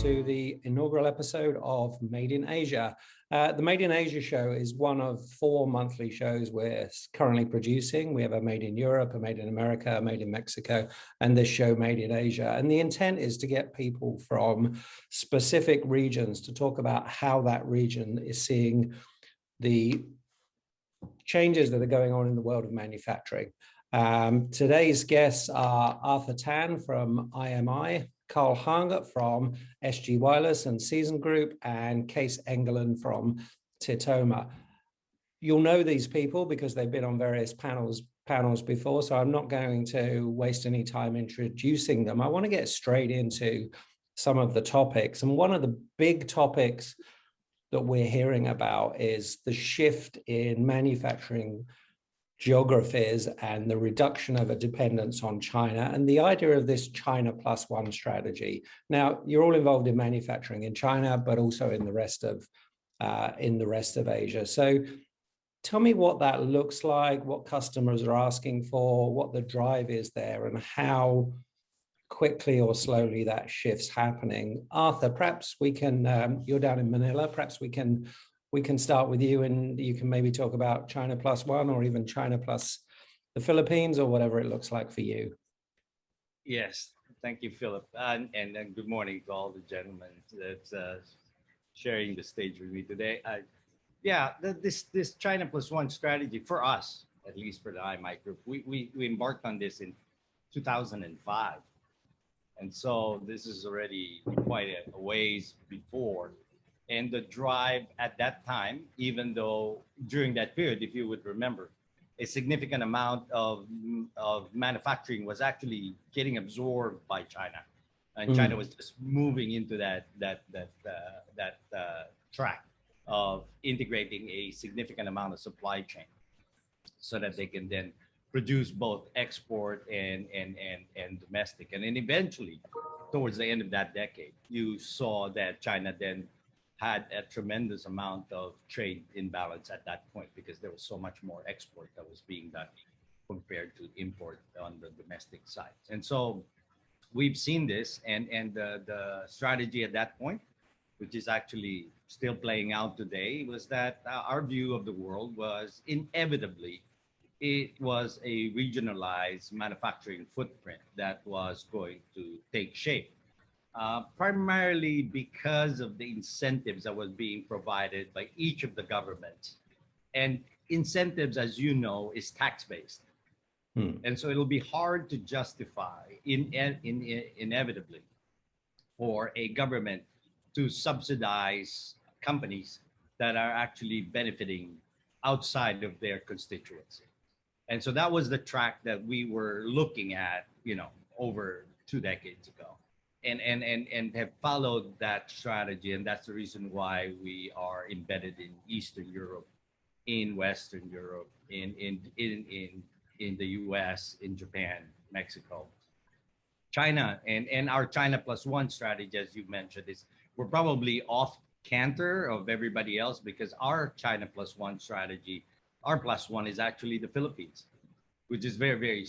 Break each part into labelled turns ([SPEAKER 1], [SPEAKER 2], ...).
[SPEAKER 1] to the inaugural episode of Made in Asia. The Made in Asia show is one of 4 monthly shows we're currently producing. We have a Made in Europe, a Made in America, a Made in Mexico, and this show Made in Asia. And the intent is to get people from specific regions to talk about how that region is seeing the changes that are going on in the world of manufacturing. Today's guests are Arthur Tan from IMI, Carl Hang from SG Wireless and Season Group, and Case Engelen from TITOMA. You'll know these people because they've been on various panels before, so I'm not going to waste any time introducing them. I want to get straight into some of the topics. And one of the big topics that we're hearing about is the shift in manufacturing geographies and the reduction of a dependence on China and the idea of this China plus one strategy. Now, you're all involved in manufacturing in China, but also in the rest of Asia. So tell me what that looks like, what customers are asking for, what the drive is there, and how quickly or slowly that shift's happening. Arthur, perhaps we can, you're down in Manila, perhaps we can start with you, and you can maybe talk about China plus one or even China plus the Philippines or whatever it looks like for you.
[SPEAKER 2] Yes, thank you, Philip. And good morning to all the gentlemen that's sharing the stage with me today. This China plus one strategy for us, at least for the IMI group, we embarked on this in 2005. And so this is already quite a ways before. And the drive at that time, even though during that period, if you would remember, a significant amount of manufacturing was actually getting absorbed by China, and China was just moving into that track of integrating a significant amount of supply chain, so that they can then produce both export and domestic. And then eventually, towards the end of that decade, you saw that China then had a tremendous amount of trade imbalance at that point, because there was so much more export that was being done compared to import on the domestic side. And so we've seen this, and the strategy at that point, which is actually still playing out today, was that our view of the world was inevitably, it was a regionalized manufacturing footprint that was going to take shape. Primarily because of the incentives that was being provided by each of the governments. And incentives, as you know, is tax-based. And so it'll be hard to justify inevitably for a government to subsidize companies that are actually benefiting outside of their constituency. And so that was the track that we were looking at, over 2 decades ago. And have followed that strategy, and that's the reason why we are embedded in Eastern Europe, in Western Europe, in the US, in Japan, Mexico, China, and our China plus one strategy, as you mentioned, is we're probably off canter of everybody else, because our China plus one strategy, our plus one is actually the Philippines, which is very, very,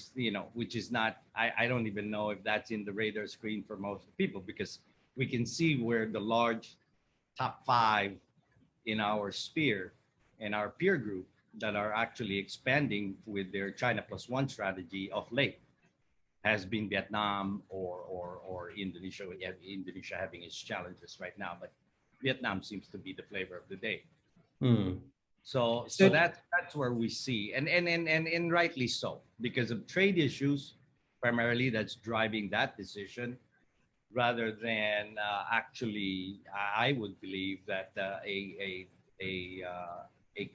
[SPEAKER 2] which is not, I don't even know if that's in the radar screen for most people, because we can see where the large top 5 in our sphere and our peer group that are actually expanding with their China plus one strategy of late has been Vietnam or Indonesia. Indonesia having its challenges right now, but Vietnam seems to be the flavor of the day. So that's where we see, and rightly so, because of trade issues, primarily that's driving that decision, rather than actually, I would believe that a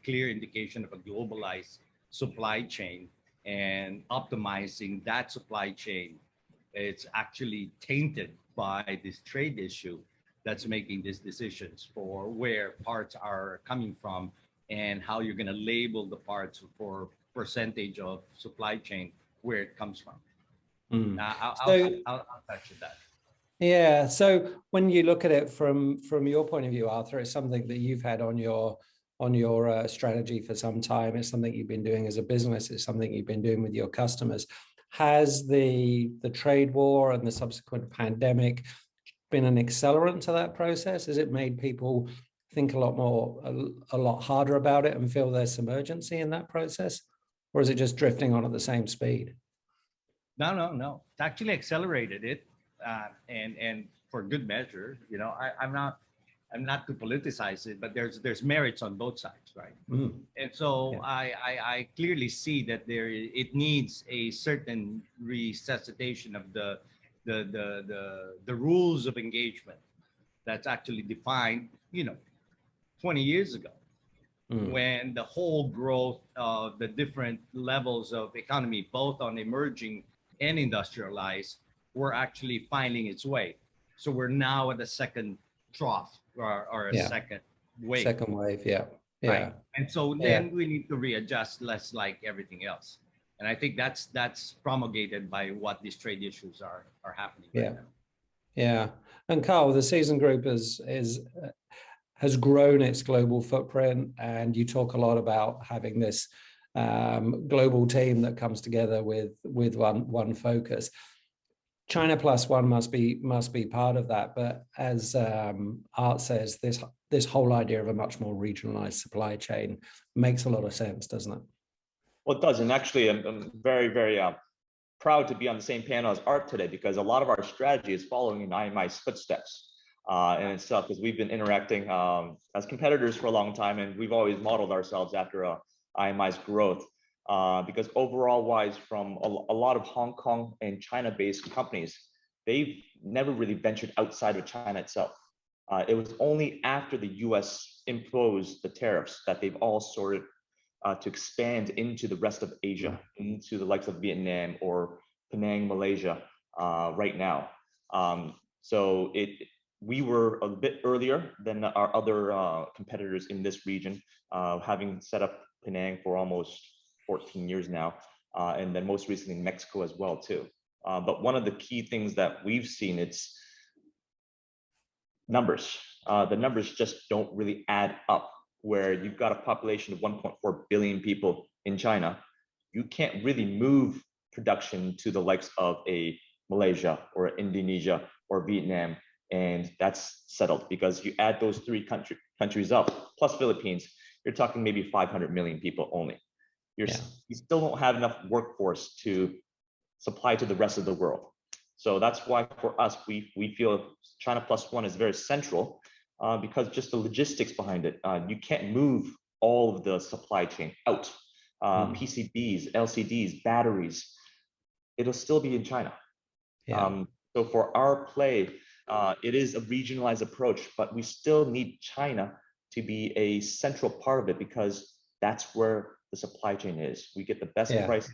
[SPEAKER 2] clear indication of a globalized supply chain and optimizing that supply chain, it's actually tainted by this trade issue that's making these decisions for where parts are coming from, and how you're going to label the parts for percentage of supply chain where it comes from. I'll touch on that.
[SPEAKER 1] Yeah. So when you look at it from your point of view, Arthur, it's something that you've had on your strategy for some time. It's something you've been doing as a business. It's something you've been doing with your customers. Has the trade war and the subsequent pandemic been an accelerant to that process? Has it made people think a lot harder about it and feel there's some urgency in that process? Or is it just drifting on at the same speed?
[SPEAKER 2] No. It's actually accelerated it, and for good measure. I'm not to politicize it, but there's merits on both sides, right?
[SPEAKER 1] Mm.
[SPEAKER 2] And so
[SPEAKER 1] Yeah.
[SPEAKER 2] I clearly see that it needs a certain resuscitation of the rules of engagement that's actually defined, 20 years ago, when the whole growth of the different levels of economy, both on emerging and industrialized, were actually finding its way. So we're now at the second trough, or a second wave.
[SPEAKER 1] Second wave, yeah.
[SPEAKER 2] Right. And so then we need to readjust, less like everything else. And I think that's promulgated by what these trade issues are happening right now.
[SPEAKER 1] Yeah. And Carl, the Season Group has grown its global footprint, and you talk a lot about having this global team that comes together with one focus. China Plus One must be part of that, but as Art says, this whole idea of a much more regionalized supply chain makes a lot of sense, doesn't it?
[SPEAKER 3] Well, it does, and actually, I'm very, very proud to be on the same panel as Art today, because a lot of our strategy is following in IMI's footsteps and itself, because we've been interacting as competitors for a long time, and we've always modeled ourselves after IMI's growth. Because overall wise, from a lot of Hong Kong and China-based companies, they've never really ventured outside of China itself. It was only after the US imposed the tariffs that they've all started to expand into the rest of Asia, into the likes of Vietnam or Penang, Malaysia, right now. So we were a bit earlier than our other competitors in this region, having set up Penang for almost 14 years now, and then most recently in Mexico as well too. But one of the key things that we've seen, it's numbers. The numbers just don't really add up, where you've got a population of 1.4 billion people in China. You can't really move production to the likes of a Malaysia or Indonesia or Vietnam, and that's settled, because you add those three countries up, plus Philippines, you're talking maybe 500 million people only. You still don't have enough workforce to supply to the rest of the world. So that's why for us, we feel China Plus One is very central, because just the logistics behind it, you can't move all of the supply chain out. PCBs, LCDs, batteries, it'll still be in China. So for our play, it is a regionalized approach, but we still need China to be a central part of it, because that's where the supply chain is. We get the best price,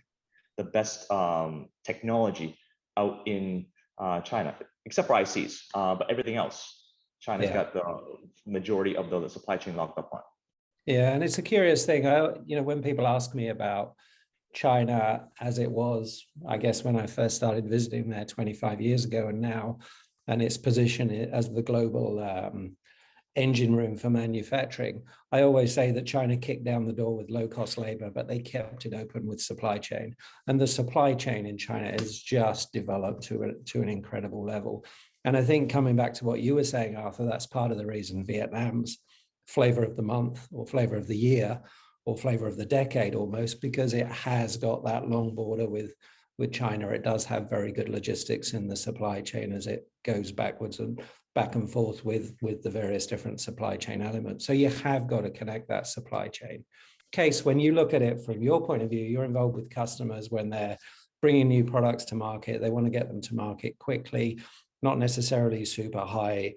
[SPEAKER 3] the best technology out in China, except for ICs, but everything else, China's got the majority of the supply chain locked up on.
[SPEAKER 1] Yeah, and it's a curious thing. When people ask me about China as it was, I guess, when I first started visiting there 25 years ago and now, and its position as the global engine room for manufacturing, I always say that China kicked down the door with low-cost labor, but they kept it open with supply chain. And the supply chain in China has just developed to an incredible level. And I think, coming back to what you were saying, Arthur, that's part of the reason Vietnam's flavor of the month, or flavor of the year, or flavor of the decade almost, because it has got that long border with China. It does have very good logistics in the supply chain as it goes backwards and back and forth with the various different supply chain elements. So you have got to connect that supply chain. Case, when you look at it from your point of view, you're involved with customers when they're bringing new products to market. They want to get them to market quickly, not necessarily super high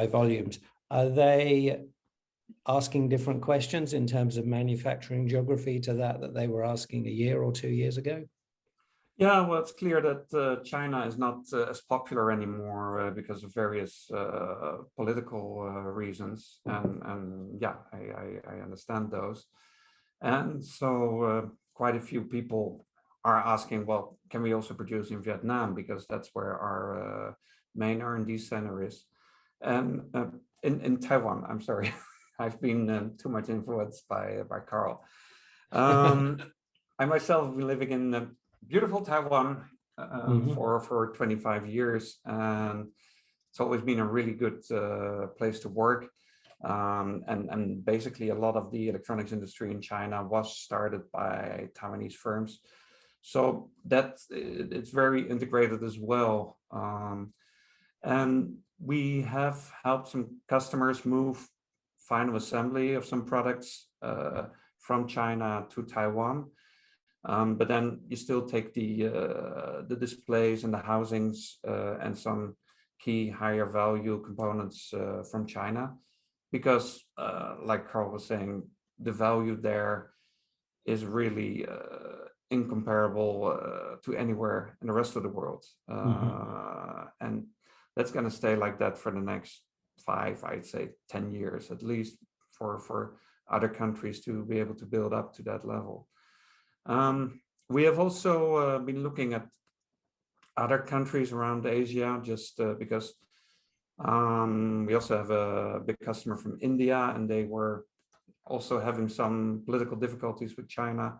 [SPEAKER 1] volumes. Are they asking different questions in terms of manufacturing geography to that they were asking a year or 2 years ago?
[SPEAKER 4] Yeah, well, it's clear that China is not as popular anymore because of various political reasons, and yeah, I understand those. And so quite a few people are asking, well, can we also produce in Vietnam, because that's where our main R&D center is, and in Taiwan. I'm sorry. I've been too much influenced by Carl. I myself have been living in beautiful Taiwan for 25 years, and it's always been a really good place to work. And basically a lot of the electronics industry in China was started by Taiwanese firms. So it's very integrated as well. And we have helped some customers move final assembly of some products from China to Taiwan. But then you still take the displays and the housings and some key higher value components from China, because like Carl was saying, the value there is really incomparable to anywhere in the rest of the world. And that's going to stay like that for the next 5, I'd say 10 years at least, for other countries to be able to build up to that level. We have also been looking at other countries around Asia, just because we also have a big customer from India, and they were also having some political difficulties with China.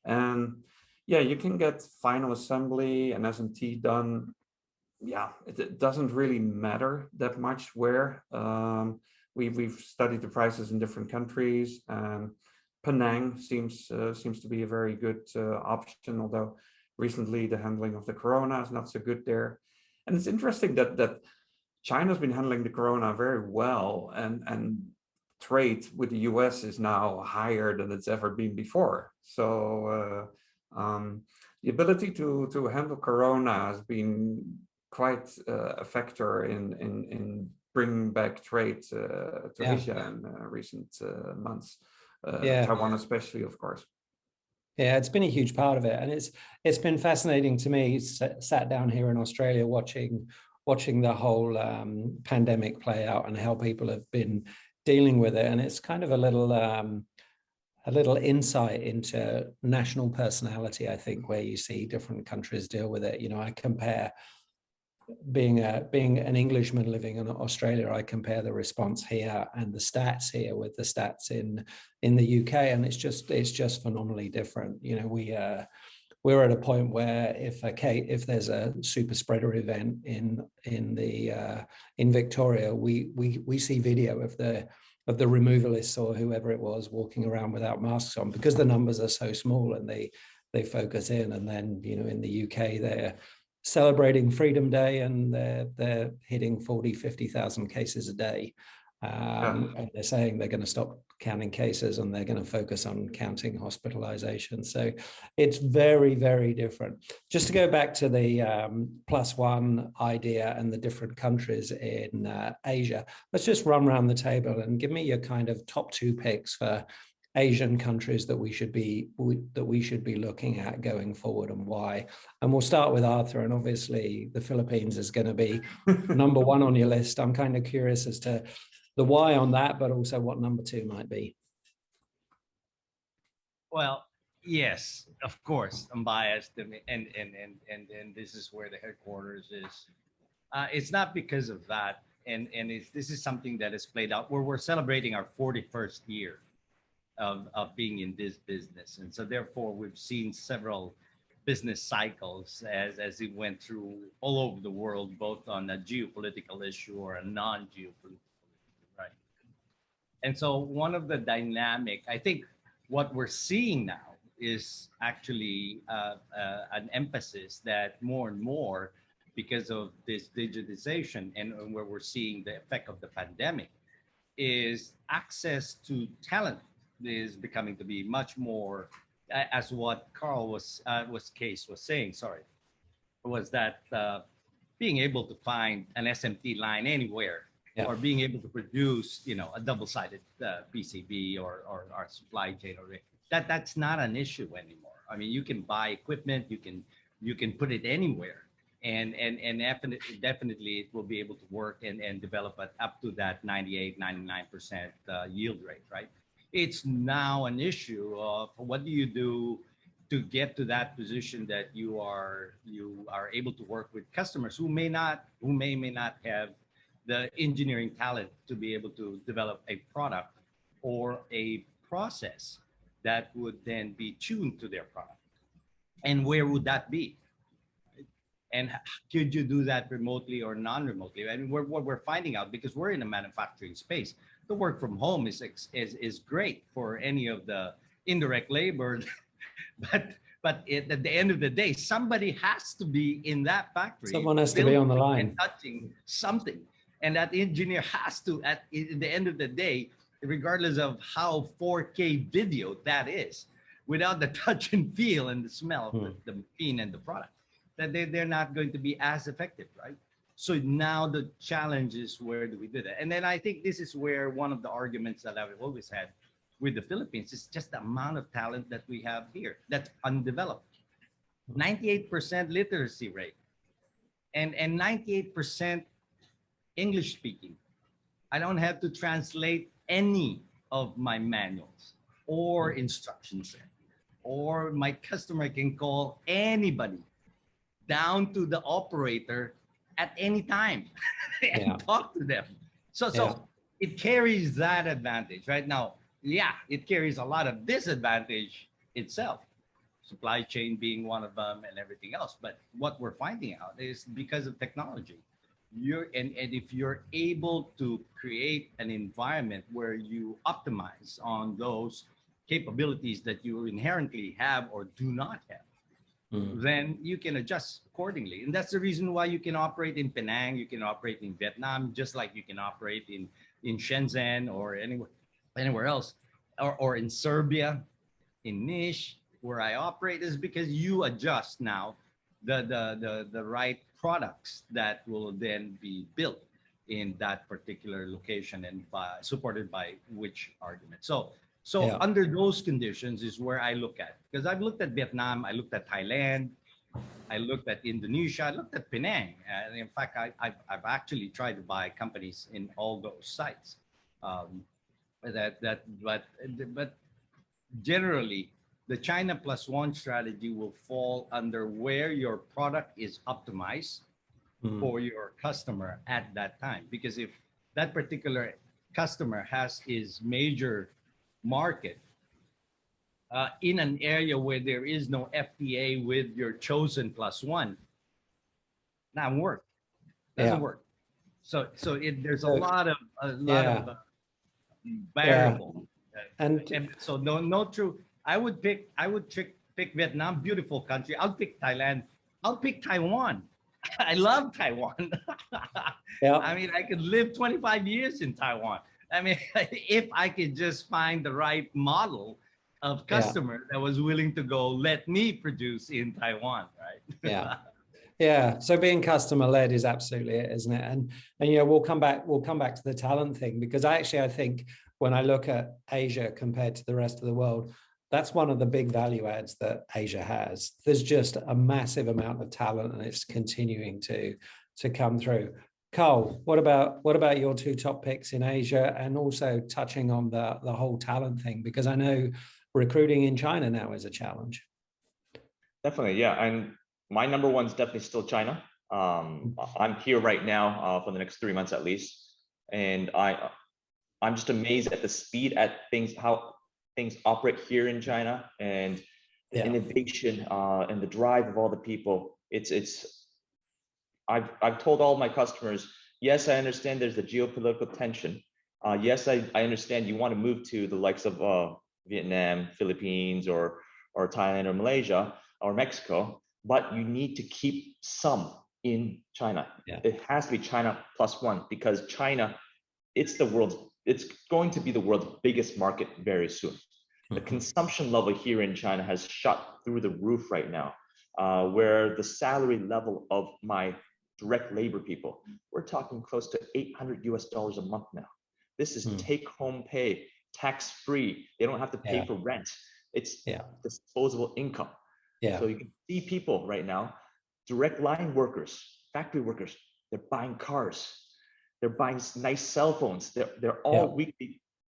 [SPEAKER 4] And yeah, you can get final assembly and S&T done. Yeah, it doesn't really matter that much where. We've studied the prices in different countries, and Penang seems to be a very good option, although recently the handling of the corona is not so good there. And it's interesting that China's been handling the corona very well, and trade with the US is now higher than it's ever been before. So the ability to handle corona has been quite a factor in bringing back trade to Asia in recent months. Taiwan especially, of course.
[SPEAKER 1] Yeah, it's been a huge part of it, and it's been fascinating to me. Sat down here in Australia watching the whole pandemic play out and how people have been dealing with it, and it's kind of a little insight into national personality, I think, where you see different countries deal with it. You know, I compare being an Englishman living in Australia, I compare the response here and the stats here with the stats in the UK, and it's just phenomenally different. You know, we're at a point where if there's a super spreader event in Victoria, we see video of the removalists or whoever it was walking around without masks on, because the numbers are so small and they focus in. And then, you know, in the UK, they're celebrating Freedom Day and they're hitting 40,000-50,000 cases a day. And they're saying they're going to stop counting cases and they're going to focus on counting hospitalization. So it's very, very different. Just to go back to the +1 idea and the different countries in Asia, let's just run around the table and give me your kind of top 2 picks for Asian countries that we should be looking at going forward, and why. And we'll start with Arthur, and obviously the Philippines is going to be number 1 on your list. I'm kind of curious as to the why on that, but also what number 2 might be.
[SPEAKER 2] Well, yes, of course, I'm biased, and this is where the headquarters is. It's not because of that, and this is something that has played out where we're celebrating our 41st year of being in this business, and so therefore we've seen several business cycles as it went through all over the world, both on a geopolitical issue or a non-geopolitical issue, right? And so one of the dynamic, I think, what we're seeing now is actually an emphasis that more and more, because of this digitization and where we're seeing the effect of the pandemic, is access to talent is becoming to be much more, as what Carl was saying, sorry, was that being able to find an SMT line anywhere, or being able to produce, you know, a double-sided PCB or our supply chain, or that's not an issue anymore. I mean, you can buy equipment, you can put it anywhere, and definitely it will be able to work and develop up to that 98-99% yield rate, right? It's now an issue of what do you do to get to that position that you are able to work with customers who may not have the engineering talent to be able to develop a product or a process that would then be tuned to their product. And where would that be? And could you do that remotely or non-remotely? I mean, what we're finding out, because we're in a manufacturing space, the work from home is great for any of the indirect labor, at the end of the day, somebody has to be in that factory.
[SPEAKER 1] Someone has to be on the line
[SPEAKER 2] and touching something, and that engineer has to, at the end of the day, regardless of how 4K video that is, without the touch and feel and the smell of the machine and the product, that they're not going to be as effective, right? So now the challenge is, where do we do that? And then I think this is where one of the arguments that I've always had with the Philippines is just the amount of talent that we have here that's undeveloped. 98% literacy rate and 98% English speaking. I don't have to translate any of my manuals or instructions, or my customer can call anybody down to the operator at any time and talk to them. So it carries that advantage right now. Yeah, it carries a lot of disadvantage itself, supply chain being one of them and everything else. But what we're finding out is, because of technology, and if you're able to create an environment where you optimize on those capabilities that you inherently have or do not have, then you can adjust accordingly. And that's the reason why you can operate in Penang, you can operate in Vietnam, just like you can operate in Shenzhen or anywhere else, or in Serbia, in Niche, where I operate, is because you adjust now the right products that will then be built in that particular location and supported by which argument. So under those conditions is where I look at, because I've looked at Vietnam, I looked at Thailand, I looked at Indonesia, I looked at Penang. And in fact, I've actually tried to buy companies in all those sites. But generally, the China plus one strategy will fall under where your product is optimized for your customer at that time. Because if that particular customer has his major market in an area where there is no FTA with your chosen plus one, not work. Doesn't work. So there's a lot of variable. And so no true. I would pick Vietnam, beautiful country. I'll pick Thailand. I'll pick Taiwan. I love Taiwan. I mean, I could live 25 years in Taiwan. I mean, if I could just find the right model of customer that was willing to go, let me produce in Taiwan, right?
[SPEAKER 1] Yeah. So being customer led is absolutely it, isn't it? And we'll come back to the talent thing, because I think when I look at Asia compared to the rest of the world, that's one of the big value adds that Asia has. There's just a massive amount of talent, and it's continuing to come through. Carl, what about your two top picks in Asia, and also touching on the whole talent thing, because I know recruiting in China now is a challenge.
[SPEAKER 3] Definitely, yeah. And my number one is definitely still China. I'm here right now for the next 3 months at least, and I'm just amazed at the speed at how things operate here in China, and the innovation and the drive of all the people. I've told all my customers, yes, I understand there's a geopolitical tension. Yes, I understand you want to move to the likes of Vietnam, Philippines, or Thailand, or Malaysia, or Mexico, but you need to keep some in China. It has to be China plus one, because China, it's going to be the world's biggest market very soon. The consumption level here in China has shot through the roof right now, where the salary level of my direct labor people, we're talking close to $800 a month now. This is take-home pay, tax-free. They don't have to pay for rent. It's disposable income. So you can see people right now, direct line workers, factory workers, they're buying cars, they're buying nice cell phones. They're all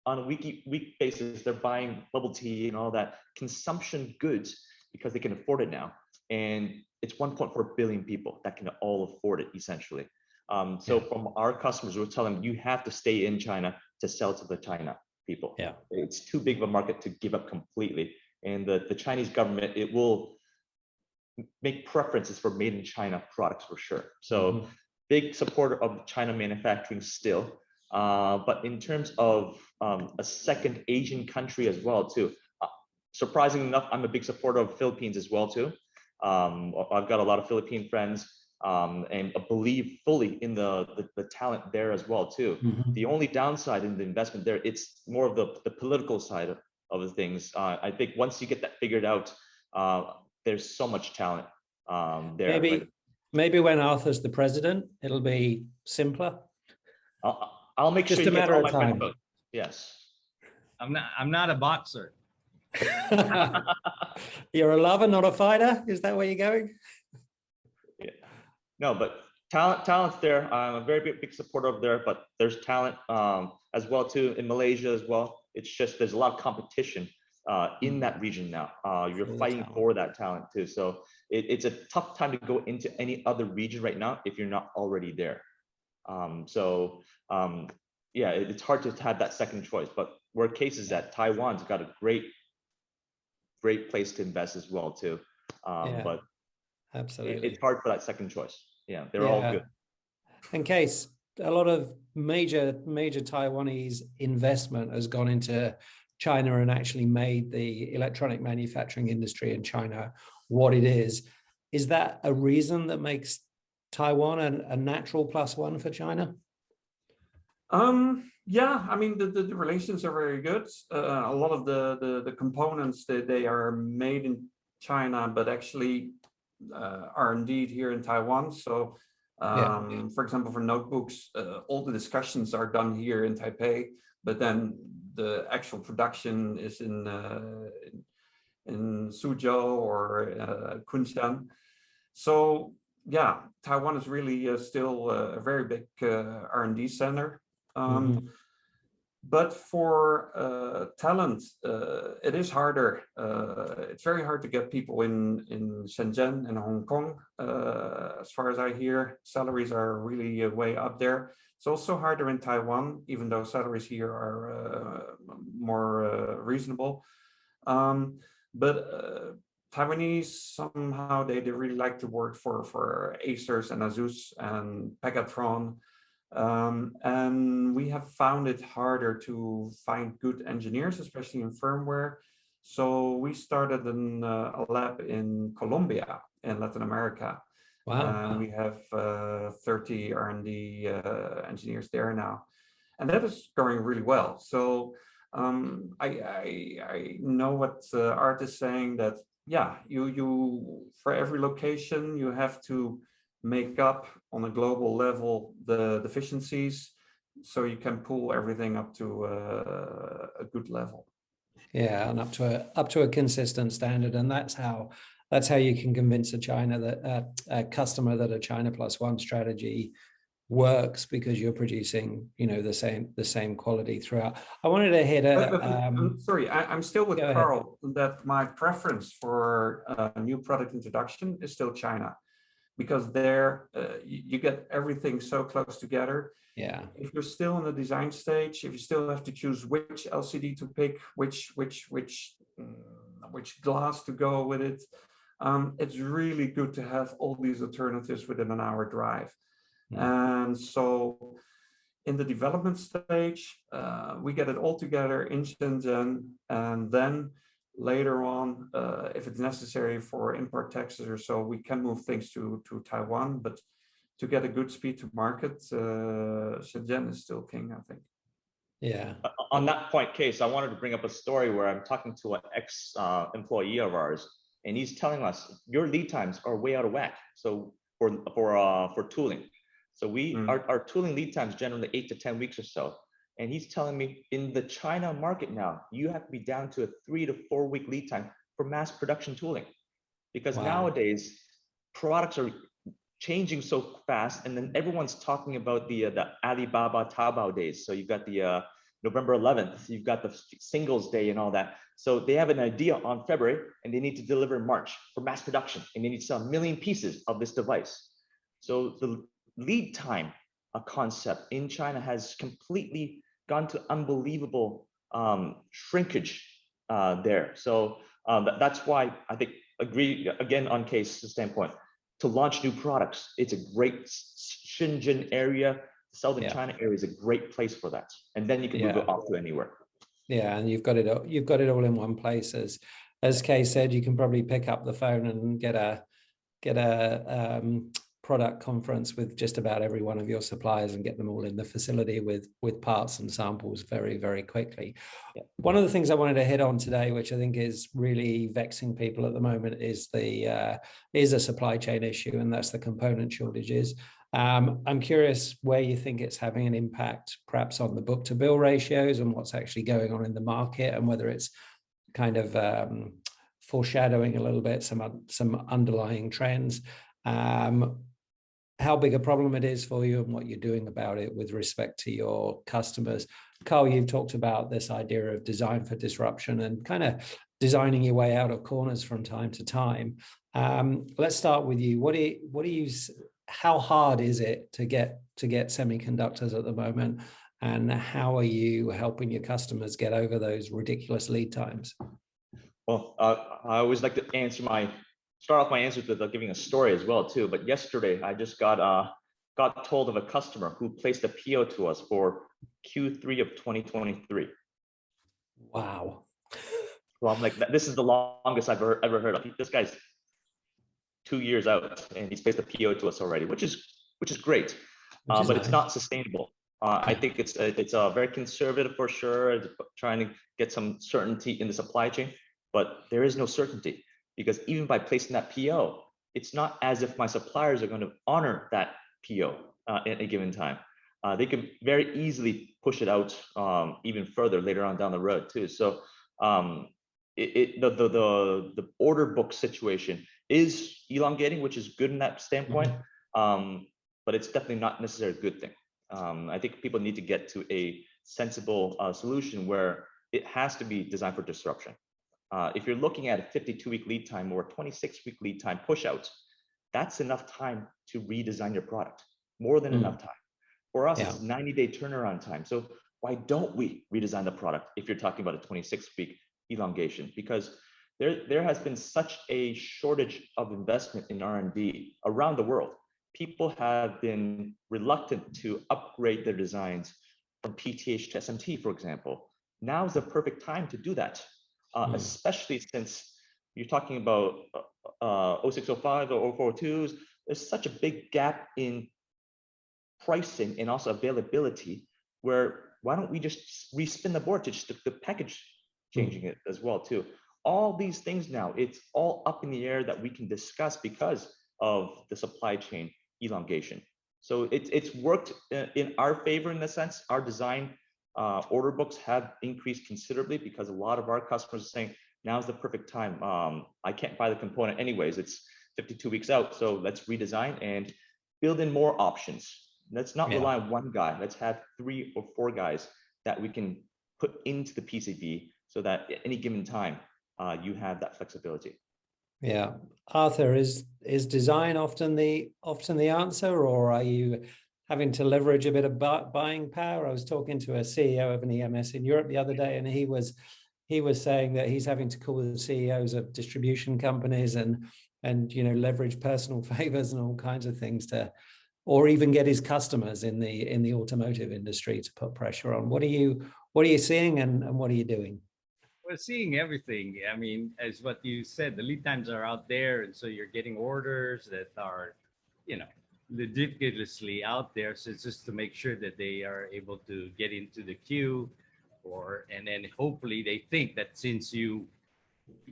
[SPEAKER 3] on a week basis, they're buying bubble tea and all that consumption goods because they can afford it now. And it's 1.4 billion people that can all afford it, essentially. So from our customers, we're telling them, you have to stay in China to sell to the China people. It's too big of a market to give up completely. And the Chinese government, make preferences for made in China products for sure. So big supporter of China manufacturing still. But in terms of a second Asian country as well too, surprisingly enough, I'm a big supporter of Philippines as well too. I've got a lot of Philippine friends and believe fully in the talent there as well too. The only downside in the investment there, it's more of the political side of the things. I think once you get that figured out, there's so much talent there.
[SPEAKER 1] Maybe when Arthur's the president, it'll be simpler.
[SPEAKER 3] I'll make
[SPEAKER 1] Just
[SPEAKER 3] sure
[SPEAKER 1] a matter of time.
[SPEAKER 3] Yes.
[SPEAKER 2] I'm not a boxer.
[SPEAKER 1] You're a lover, not a fighter. Is that where you're going?
[SPEAKER 3] Yeah. No, but talent's there. I'm a very big supporter of there, but there's talent as well too in Malaysia as well. It's just there's a lot of competition in that region now. You're fighting for that talent too. So it's a tough time to go into any other region right now if you're not already there. Yeah, it's hard to have that second choice. But where case is that Taiwan's got a great place to invest as well too. But
[SPEAKER 1] absolutely,
[SPEAKER 3] it's hard for that second choice. Yeah, they're all good.
[SPEAKER 1] In case a lot of major Taiwanese investment has gone into China and actually made the electronic manufacturing industry in China what it is. Is that a reason that makes Taiwan a natural +1 for China?
[SPEAKER 4] Yeah, I mean the relations are very good. A lot of the components they are made in China, but actually are indeed here in Taiwan. So for example, for notebooks, all the discussions are done here in Taipei, but then the actual production is in Suzhou or Kunshan. So yeah, Taiwan is really still a very big R&D center. But for talent, it is harder. It's very hard to get people in Shenzhen and Hong Kong. As far as I hear, salaries are really way up there. It's also harder in Taiwan, even though salaries here are more reasonable. But Taiwanese, somehow they really like to work for Acers and Asus and Pegatron. And we have found it harder to find good engineers, especially in firmware. So we started a lab in Colombia in Latin America.
[SPEAKER 1] Wow.
[SPEAKER 4] And we have 30 R&D engineers there now. And that is going really well. So I know what Art is saying, that yeah, you for every location you have to make up on a global level the deficiencies, so you can pull everything up to a good level.
[SPEAKER 1] Yeah, and up to a consistent standard, and that's how you can convince a customer that a China +1 strategy works, because you're producing, the same quality throughout. I wanted to hit
[SPEAKER 4] I'm sorry, I'm still with Carl, that my preference for a new product introduction is still China, because there you get everything so close together.
[SPEAKER 1] Yeah.
[SPEAKER 4] If you're still in the design stage, if you still have to choose which LCD to pick, which glass to go with it, it's really good to have all these alternatives within an hour drive. And so in the development stage, we get it all together in Shenzhen, and then later on, if it's necessary for import taxes or so, we can move things to Taiwan. But to get a good speed to market, Shenzhen is still king, I think.
[SPEAKER 1] Yeah.
[SPEAKER 3] On that point, Case, I wanted to bring up a story where I'm talking to an ex-employee of ours, and he's telling us your lead times are way out of whack. So for tooling, so our tooling lead times generally 8 to 10 weeks or so. And he's telling me in the China market now, you have to be down to a 3 to 4 week lead time for mass production tooling, because nowadays products are changing so fast, and then everyone's talking about the Alibaba Taobao days. So you've got the November 11th, you've got the Singles Day and all that. So they have an idea on February, and they need to deliver in March for mass production, and they need to sell 1 million pieces of this device. So the lead time concept in China has completely gone to unbelievable shrinkage there. So that's why I think agree again on case standpoint. To launch new products, it's a great Shenzhen area, Southern China area is a great place for that. And then you can move it off to anywhere.
[SPEAKER 1] Yeah, and you've got it all in one place. As Kay said, you can probably pick up the phone and get a product conference with just about every one of your suppliers and get them all in the facility with parts and samples very, very quickly. One of the things I wanted to hit on today, which I think is really vexing people at the moment, is a supply chain issue, and that's the component shortages. I'm curious where you think it's having an impact, perhaps on the book-to-bill ratios and what's actually going on in the market, and whether it's kind of foreshadowing a little bit some underlying trends. How big a problem it is for you and what you're doing about it with respect to your customers. Carl, you've talked about this idea of design for disruption and kind of designing your way out of corners from time to time. Let's start with you. How hard is it to get semiconductors at the moment, and how are you helping your customers get over those ridiculous lead times?
[SPEAKER 3] Well, I always like to start off my answers with giving a story as well too. But yesterday I just got told of a customer who placed a PO to us for Q3 of 2023.
[SPEAKER 1] Wow.
[SPEAKER 3] Well, I'm like, this is the longest I've ever heard of. This guy's 2 years out and he's placed a PO to us already, which is great, but nice. It's not sustainable. I think it's very conservative for sure, it's trying to get some certainty in the supply chain, but there is no certainty, because even by placing that PO, it's not as if my suppliers are going to honor that PO at a given time. They can very easily push it out even further later on down the road too. So the order book situation is elongating, which is good in that standpoint, but it's definitely not necessarily a good thing. I think people need to get to a sensible solution where it has to be designed for disruption. If you're looking at a 52-week lead time or a 26-week lead time push-outs, that's enough time to redesign your product, more than enough time. For us, it's 90-day turnaround time. So why don't we redesign the product if you're talking about a 26-week elongation? Because there has been such a shortage of investment in R&D around the world. People have been reluctant to upgrade their designs from PTH to SMT, for example. Now is the perfect time to do that, especially since you're talking about 0605 or 0402s. There's such a big gap in pricing and also availability, where why don't we just respin the board to just the package changing it as well too. All these things now, it's all up in the air that we can discuss because of the supply chain elongation. So it's worked in our favor in the sense. Our design order books have increased considerably because a lot of our customers are saying, now's the perfect time. I can't buy the component anyways. It's 52 weeks out. So let's redesign and build in more options. Let's not rely on one guy. Let's have 3 or 4 guys that we can put into the PCB so that at any given time, you have that flexibility.
[SPEAKER 1] Yeah. Arthur, is design often the answer, or are you having to leverage a bit of buying power? I was talking to a CEO of an EMS in Europe the other day, and he was saying that he's having to call the CEOs of distribution companies and leverage personal favors and all kinds of things or even get his customers in the automotive industry to put pressure on. What are you seeing and what are you doing?
[SPEAKER 2] We're seeing everything. I mean, as what you said, the lead times are out there, and so you're getting orders that are, ridiculously out there. So it's just to make sure that they are able to get into the queue, and then hopefully they think that since you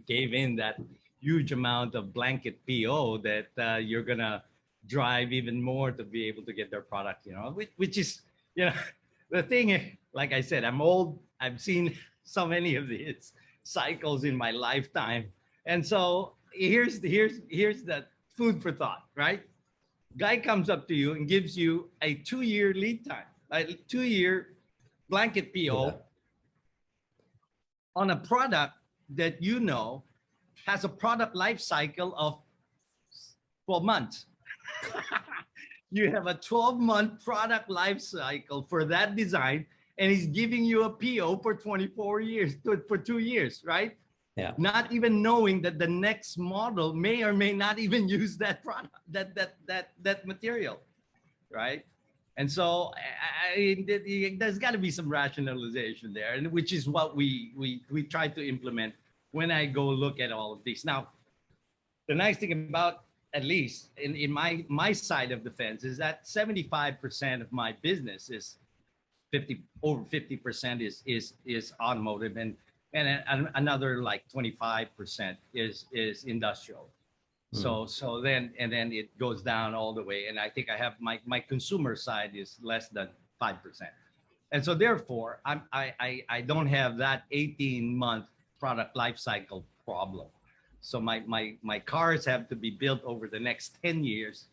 [SPEAKER 2] gave in that huge amount of blanket PO, that you're gonna drive even more to be able to get their product. Which is, the thing. Like I said, I'm old. I've seen so many of these cycles in my lifetime, and so here's the food for thought, right? Guy comes up to you and gives you a 2-year lead time, a 2-year blanket PO on a product that has a product life cycle of 12 months. You have a 12-month product life cycle for that design, and he's giving you a PO for 24 years, for 2 years, right?
[SPEAKER 1] Yeah.
[SPEAKER 2] Not even knowing that the next model may or may not even use that product, that material, right? And so there's got to be some rationalization there, and which is what we try to implement when I go look at all of these. Now, the nice thing about, at least in my side of the fence, is that 75% of my business is over 50% is automotive, and another like 25% is industrial. So then it goes down all the way, and I think I have my consumer side is less than 5%, and so therefore I don't have that 18-month product life cycle problem. So my cars have to be built over the next 10 years,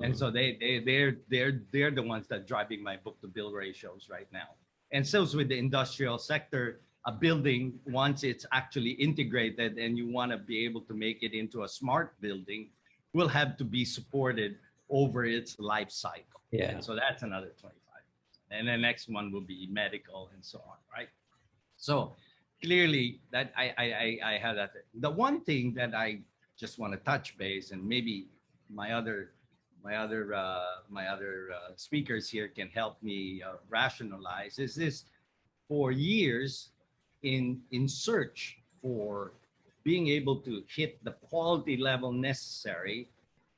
[SPEAKER 2] and so they're the ones that are driving my book to bill ratios right now. And so with the industrial sector, a building, once it's actually integrated and you want to be able to make it into a smart building, will have to be supported over its life cycle.
[SPEAKER 1] Yeah.
[SPEAKER 2] And so that's another 25. And the next one will be medical and so on, right? So clearly that I have that. The one thing that I just want to touch base, and maybe my other speakers here can help me rationalize, is this: for years, in search for being able to hit the quality level necessary,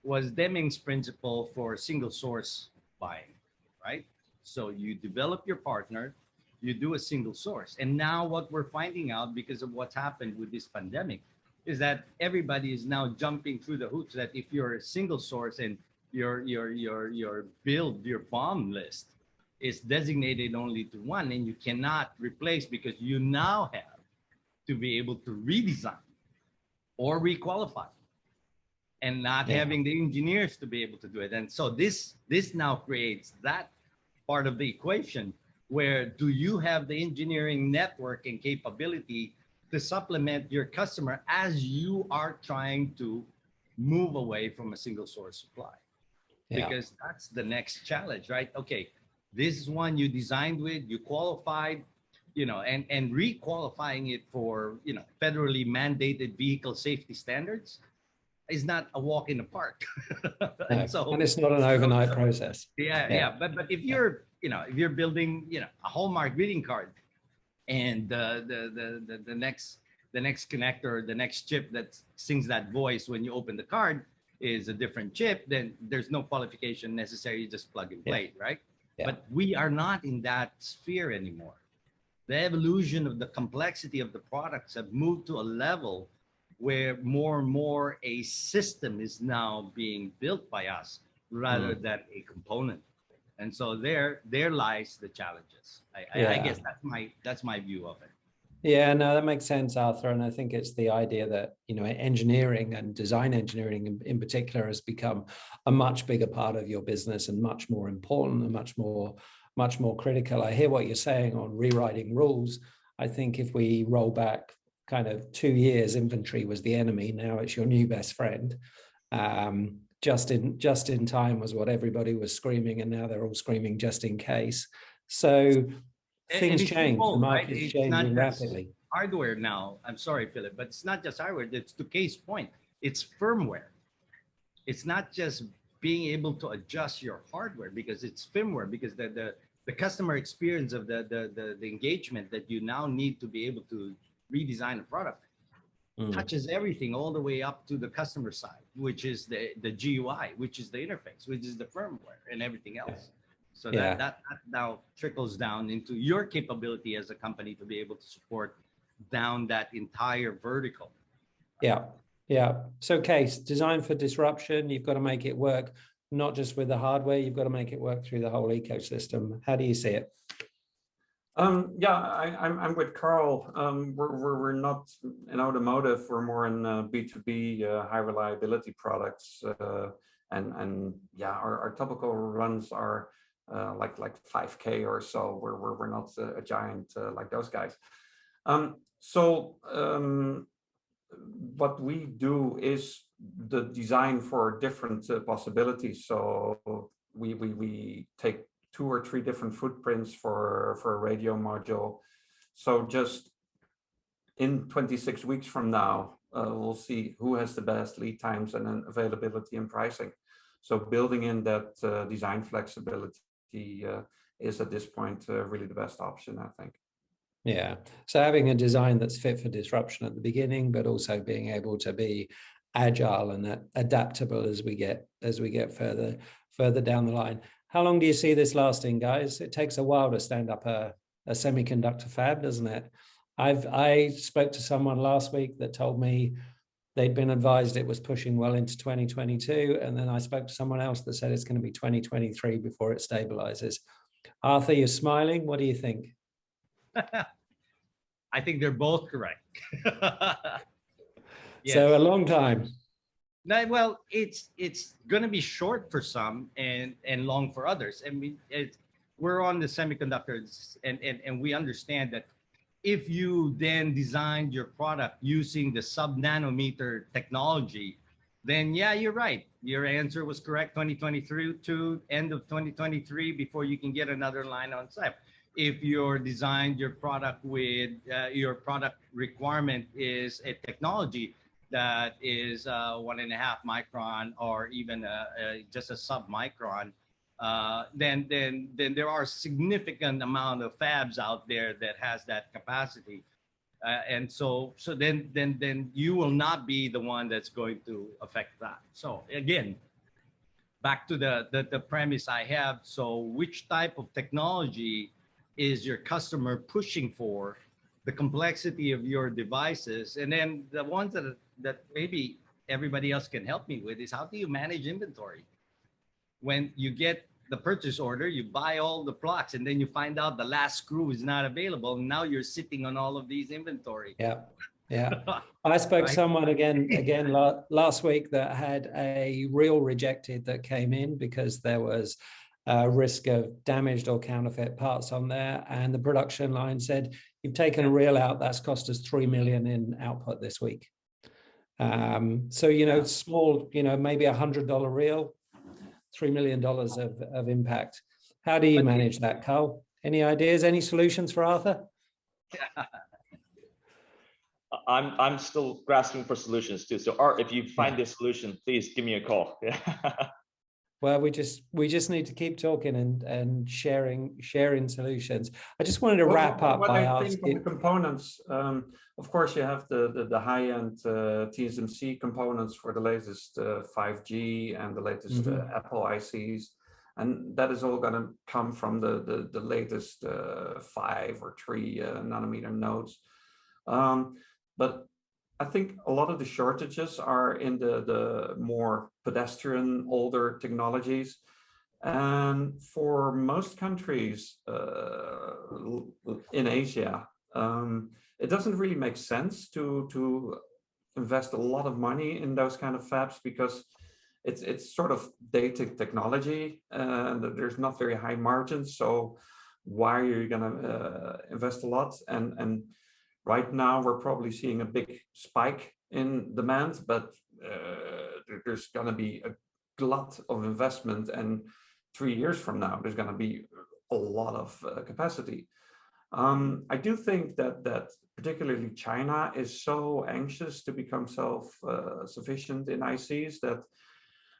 [SPEAKER 2] was Deming's principle for single source buying, right? So you develop your partner, you do a single source. And now what we're finding out, because of what's happened with this pandemic, is that everybody is now jumping through the hoops, that if you're a single source and your BOM list is designated only to one, and you cannot replace, because you now have to be able to redesign or requalify, and not having the engineers to be able to do it. And so this now creates that part of the equation, where do you have the engineering network and capability to supplement your customer as you are trying to move away from a single source supply? Because that's the next challenge, right? Okay, this is one you designed with, you qualified, and re-qualifying it for, federally mandated vehicle safety standards is not a walk in the park.
[SPEAKER 1] No, and it's not an overnight process.
[SPEAKER 2] But if you're, if you're building, a Hallmark greeting card, and the next connector, the next chip that sings that voice when you open the card is a different chip, then there's no qualification necessary, you just plug and play, right? But we are not in that sphere anymore. The evolution of the complexity of the products have moved to a level where more and more a system is now being built by us rather than a component. And so there lies the challenges. I guess that's my view of it.
[SPEAKER 1] Yeah, no, that makes sense, Arthur. And I think it's the idea that, engineering and design engineering in particular has become a much bigger part of your business, and much more important, and much more critical. I hear what you're saying on rewriting rules. I think if we roll back kind of 2 years, inventory was the enemy. Now it's your new best friend. Just in time was what everybody was screaming, and now they're all screaming just in case. So things change. The market is changing rapidly.
[SPEAKER 2] Hardware now. I'm sorry, Philip, but it's not just hardware. It's to Kay's point. It's firmware. It's not just being able to adjust your hardware, because it's firmware, because the customer experience of the engagement that you now need to be able to redesign a product touches everything, all the way up to the customer side, which is the GUI, which is the interface, which is the firmware, and everything else. So that now trickles down into your capability as a company to be able to support down that entire vertical.
[SPEAKER 1] So Case, design for disruption, you've got to make it work, not just with the hardware, you've got to make it work through the whole ecosystem. How do you see it?
[SPEAKER 4] I'm with Carl. We're not in automotive, we're more in B2B, high reliability products. And our typical runs are like 5K or so. We're not a giant like those guys. What we do is the design for different possibilities. So we take 2 or 3 different footprints for a radio module. So just in 26 weeks from now, we'll see who has the best lead times and then availability and pricing. So building in that design flexibility is at this point really the best option, I think.
[SPEAKER 1] Yeah. So having a design that's fit for disruption at the beginning, but also being able to be agile and adaptable as we get further down the line. How long do you see this lasting, guys? It takes a while to stand up a semiconductor fab, doesn't it? I spoke to someone last week that told me they'd been advised it was pushing well into 2022. And then I spoke to someone else that said it's going to be 2023 before it stabilizes. Arthur, you're smiling. What do you think?
[SPEAKER 2] I think they're both correct. Yes.
[SPEAKER 1] So a long time.
[SPEAKER 2] No, well, it's going to be short for some and long for others. I mean, we're on the semiconductors, and we understand that if you then designed your product using the sub-nanometer technology, then yeah, you're right. Your answer was correct. 2023 to end of 2023 before you can get another line on site. If you're designed your product with your product requirement is a technology that is 1.5 micron or even just a sub micron, then there are significant amount of fabs out there that has that capacity, and so then you will not be the one that's going to affect that. So again, back to the premise I have. So which type of technology is your customer pushing for, the complexity of your devices, and then the ones that maybe everybody else can help me with is how do you manage inventory? When you get the purchase order, you buy all the blocks, and then you find out the last screw is not available. Now you're sitting on all of these inventory.
[SPEAKER 1] Yeah, yeah. I spoke to someone again last week that had a reel rejected that came in because there was a risk of damaged or counterfeit parts on there, and the production line said, "You've taken a reel out. That's cost us $3 million in output this week." So small, maybe $100 reel, $3 million of impact. How do you manage that, Carl? Any ideas? Any solutions for Arthur?
[SPEAKER 3] I'm still grasping for solutions too. So Art, if you find this solution, please give me a call.
[SPEAKER 1] Well, we just need to keep talking and sharing solutions. I just wanted to wrap up by asking
[SPEAKER 4] the components. Of course, you have the high-end TSMC components for the latest 5G and the latest Apple ICs, and that is all going to come from the latest 5 or 3 nanometer nodes. But I think a lot of the shortages are in the more pedestrian, older technologies. And for most countries in Asia, it doesn't really make sense to invest a lot of money in those kind of fabs because it's sort of dated technology and there's not very high margins. So why are you going to invest a lot? And right now, we're probably seeing a big spike in demand, but there's going to be a glut of investment. And 3 years from now, there's going to be a lot of capacity. I do think that particularly China is so anxious to become self-sufficient in ICs that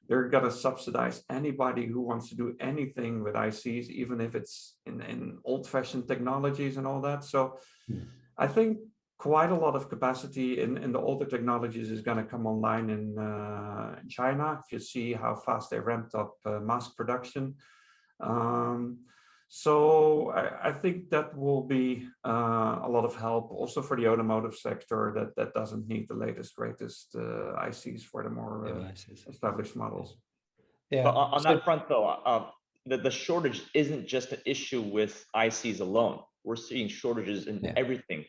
[SPEAKER 4] they're going to subsidize anybody who wants to do anything with ICs, even if it's in old-fashioned technologies and all that. So I think quite a lot of capacity in the older technologies is going to come online in China. If you see how fast they ramped up mass production. So I think that will be a lot of help also for the automotive sector that doesn't need the latest, greatest ICs for the more established models.
[SPEAKER 1] Yeah.
[SPEAKER 3] But on that front, though, the shortage isn't just an issue with ICs alone. We're seeing shortages in everything,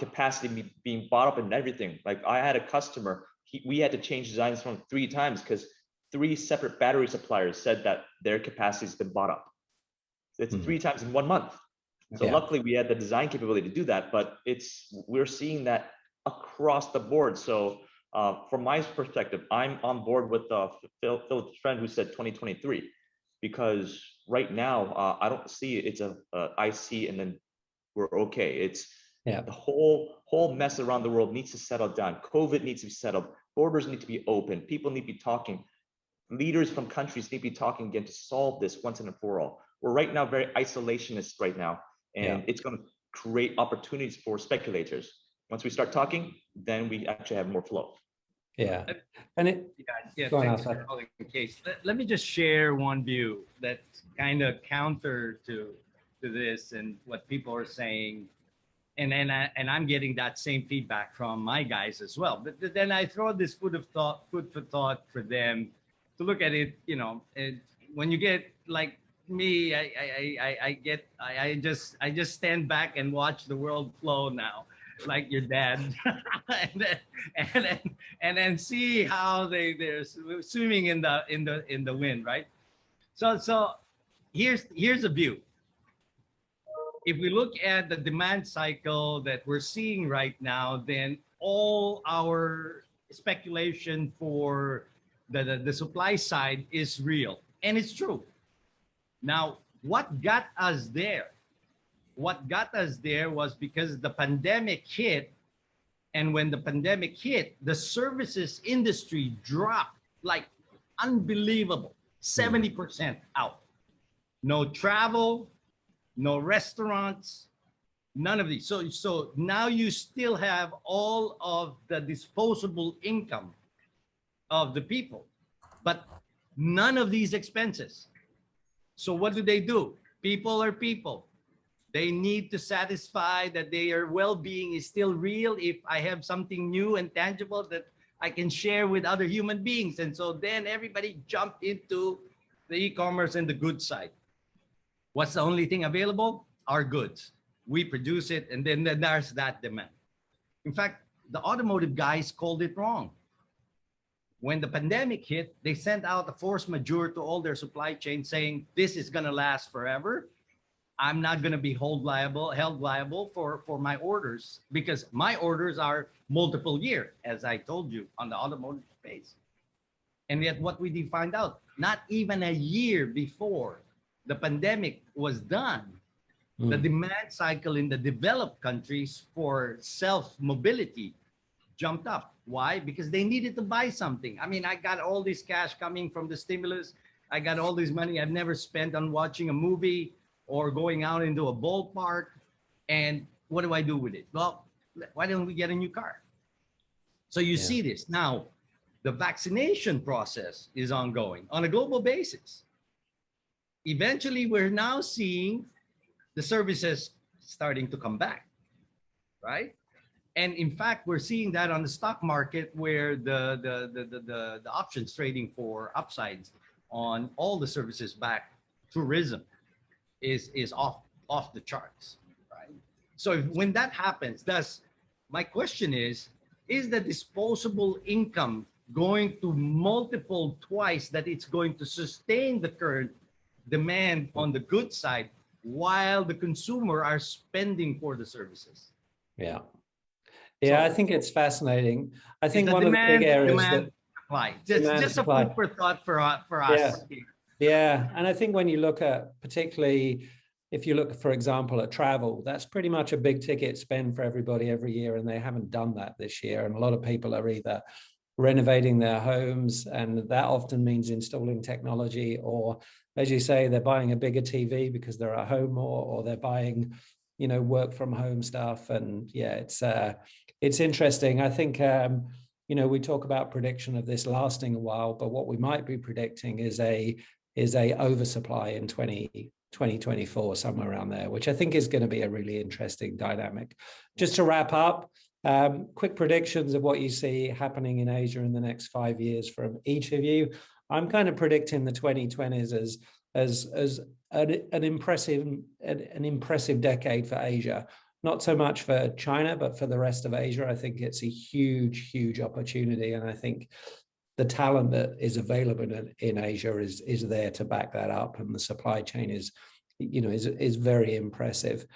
[SPEAKER 3] capacity being bought up in everything. Like I had a customer, we had to change designs from 3 times because 3 separate battery suppliers said that their capacity has been bought up. It's 3 times in 1 month. So luckily we had the design capability to do that, but we're seeing that across the board. So from my perspective, I'm on board with Philip's friend who said 2023, because right now I don't see it's a IC and then we're okay.
[SPEAKER 1] Yeah.
[SPEAKER 3] The whole mess around the world needs to settle down. COVID needs to be settled. Borders need to be open. People need to be talking. Leaders from countries need to be talking again to solve this once and for all. We're right now very isolationist right now, and it's going to create opportunities for speculators. Once we start talking, then we actually have more flow.
[SPEAKER 1] Yeah. And it,
[SPEAKER 2] thanks for calling the case. Let me just share one view that's kind of counter to this and what people are saying. And I'm getting that same feedback from my guys as well. But then I throw this food for thought for them to look at it. You know, when you get like me, I just stand back and watch the world flow now, like your dad, and then see how they're swimming in the wind, right? So here's a view. If we look at the demand cycle that we're seeing right now, then all our speculation for the supply side is real, and it's true. Now, what got us there? What got us there was because the pandemic hit, and when the pandemic hit, the services industry dropped like unbelievable, 70% out. No travel, no restaurants, none of these. So now you still have all of the disposable income of the people, but none of these expenses. So what do? People are people. They need to satisfy that their well-being is still real if I have something new and tangible that I can share with other human beings. And so then everybody jumped into the e-commerce and the goods side. What's the only thing available? Our goods. We produce it, and then there's that demand. In fact, the automotive guys called it wrong. When the pandemic hit, they sent out a force majeure to all their supply chain saying, this is going to last forever. I'm not going to be held liable for my orders, because my orders are multiple year, as I told you, on the automotive space. And yet what we did find out, not even a year before the pandemic was done, the demand cycle in the developed countries for self-mobility jumped up. Why? Because they needed to buy something. I mean, I got all this cash coming from the stimulus. I got all this money I've never spent on watching a movie or going out into a ballpark. And what do I do with it? Well, why don't we get a new car? So you see this. Now, the vaccination process is ongoing on a global basis. Eventually, we're now seeing the services starting to come back, right? And in fact, we're seeing that on the stock market, where the options trading for upsides on all the services back, tourism is off the charts, right? So when that happens, my question is the disposable income going to multiple twice that it's going to sustain the current demand on the good side while the consumer are spending for the services?
[SPEAKER 1] Yeah. Yeah,
[SPEAKER 2] So,
[SPEAKER 1] I think it's fascinating. I think one
[SPEAKER 2] demand,
[SPEAKER 1] of the big areas
[SPEAKER 2] demand, supply. Just a food for thought for us.
[SPEAKER 1] Yeah. And I think when you look at, particularly if you look, for example, at travel, that's pretty much a big ticket spend for everybody every year, and they haven't done that this year. And a lot of people are either renovating their homes, and that often means installing technology, or, as you say, they're buying a bigger TV because they're at home more, or they're buying, work from home stuff. And yeah, it's interesting. I think, we talk about prediction of this lasting a while, but what we might be predicting is a oversupply in 2024, somewhere around there, which I think is going to be a really interesting dynamic. Just to wrap up, quick predictions of what you see happening in Asia in the next 5 years from each of you. I'm kind of predicting the 2020s as an impressive decade for Asia. Not so much for China, but for the rest of Asia. I think it's a huge opportunity, and I think the talent that is available in Asia is there to back that up, and the supply chain is very impressive.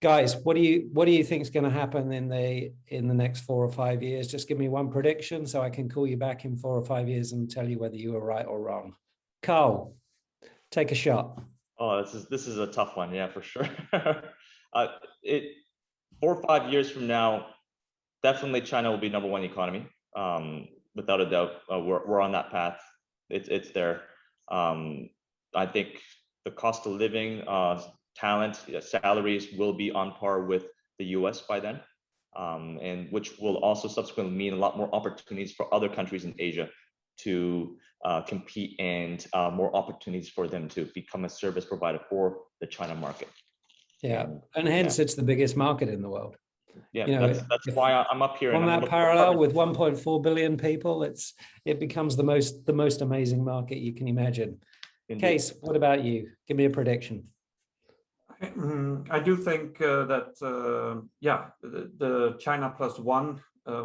[SPEAKER 1] Guys, what do you think is going to happen in the next 4 or 5 years? Just give me one prediction so I can call you back in 4 or 5 years and tell you whether you were right or wrong. Carl, take a shot.
[SPEAKER 3] Oh, this is a tough one, yeah, for sure. 4 or 5 years from now, definitely China will be #1 economy. Without a doubt, we're on that path. It's there. I think the cost of living, talent, salaries will be on par with the US by then, and which will also subsequently mean a lot more opportunities for other countries in Asia to compete, and more opportunities for them to become a service provider for the China market.
[SPEAKER 1] Yeah, and hence it's the biggest market in the world.
[SPEAKER 3] Yeah,
[SPEAKER 1] You know,
[SPEAKER 3] that's why I'm up here.
[SPEAKER 1] On
[SPEAKER 3] and
[SPEAKER 1] that parallel with 1.4 billion people, it becomes the most amazing market you can imagine.
[SPEAKER 3] Indeed.
[SPEAKER 1] Case, what about you? Give me a prediction.
[SPEAKER 4] I do think that the China plus one,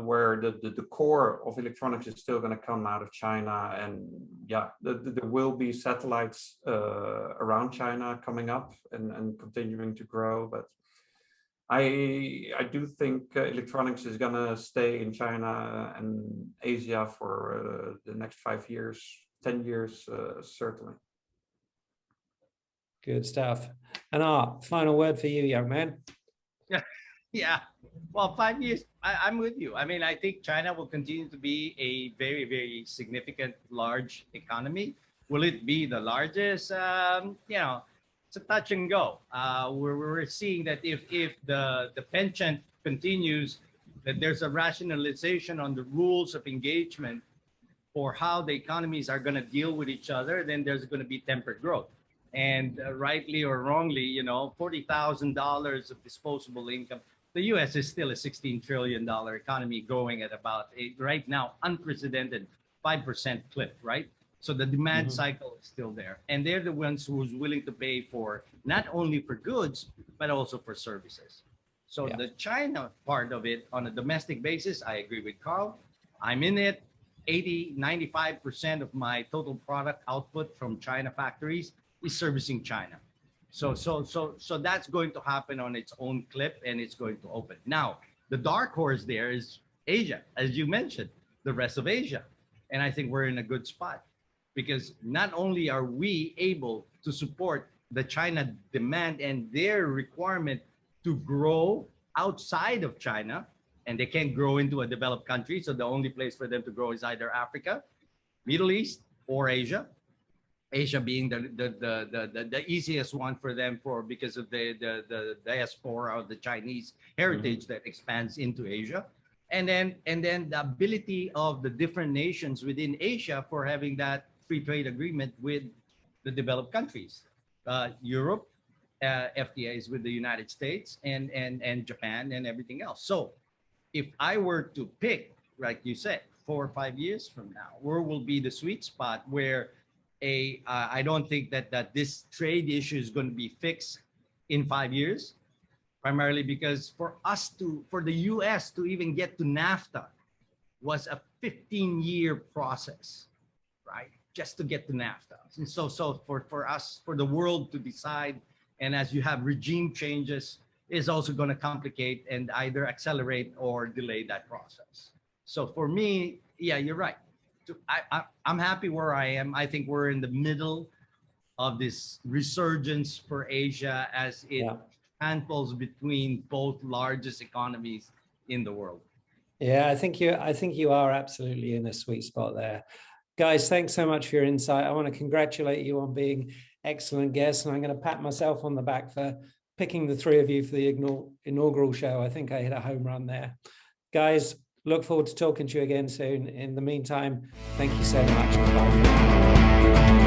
[SPEAKER 4] where the core of electronics is still going to come out of China, and there will be satellites around China coming up and continuing to grow, but I do think electronics is going to stay in China and Asia for the next 5 years, 10 years, certainly.
[SPEAKER 1] Good stuff. And Art, final word for you, young man.
[SPEAKER 2] Yeah. Well, 5 years, I'm with you. I mean, I think China will continue to be a very, very significant, large economy. Will it be the largest? It's a touch and go. We're seeing that if the penchant continues, that there's a rationalization on the rules of engagement for how the economies are going to deal with each other, then there's going to be tempered growth. And rightly or wrongly, $40,000 of disposable income. The U.S. is still a $16 trillion economy, growing at about right now unprecedented 5% clip, right? So the demand cycle is still there, and they're the ones who's willing to pay for not only for goods but also for services. So the China part of it on a domestic basis, I agree with Carl. I'm in it. 95% of my total product output from China factories is servicing China. So that's going to happen on its own clip, and it's going to open. Now, the dark horse there is Asia, as you mentioned, the rest of Asia. And I think we're in a good spot, because not only are we able to support the China demand and their requirement to grow outside of China, and they can't grow into a developed country. So the only place for them to grow is either Africa, Middle East, or Asia. Asia being the easiest one for them because of the diaspora of the Chinese heritage that expands into Asia. And then the ability of the different nations within Asia for having that free trade agreement with the developed countries. Europe, FTAs with the United States and Japan and everything else. So if I were to pick, like you said, 4 or 5 years from now, where will be the sweet spot where I don't think that this trade issue is going to be fixed in 5 years, primarily because for the US to even get to NAFTA was a 15-year process, right? Just to get to NAFTA. And so for us, for the world to decide, and as you have regime changes, is also going to complicate and either accelerate or delay that process. So for me, yeah, you're right. I'm happy where I am. I think we're in the middle of this resurgence for Asia as it handles between both largest economies in the world.
[SPEAKER 1] Yeah, I think you are absolutely in a sweet spot there. Guys, thanks so much for your insight. I want to congratulate you on being excellent guests, and I'm going to pat myself on the back for picking the 3 of you for the inaugural show. I think I hit a home run there. Guys, look forward to talking to you again soon. In the meantime, thank you so much. Bye.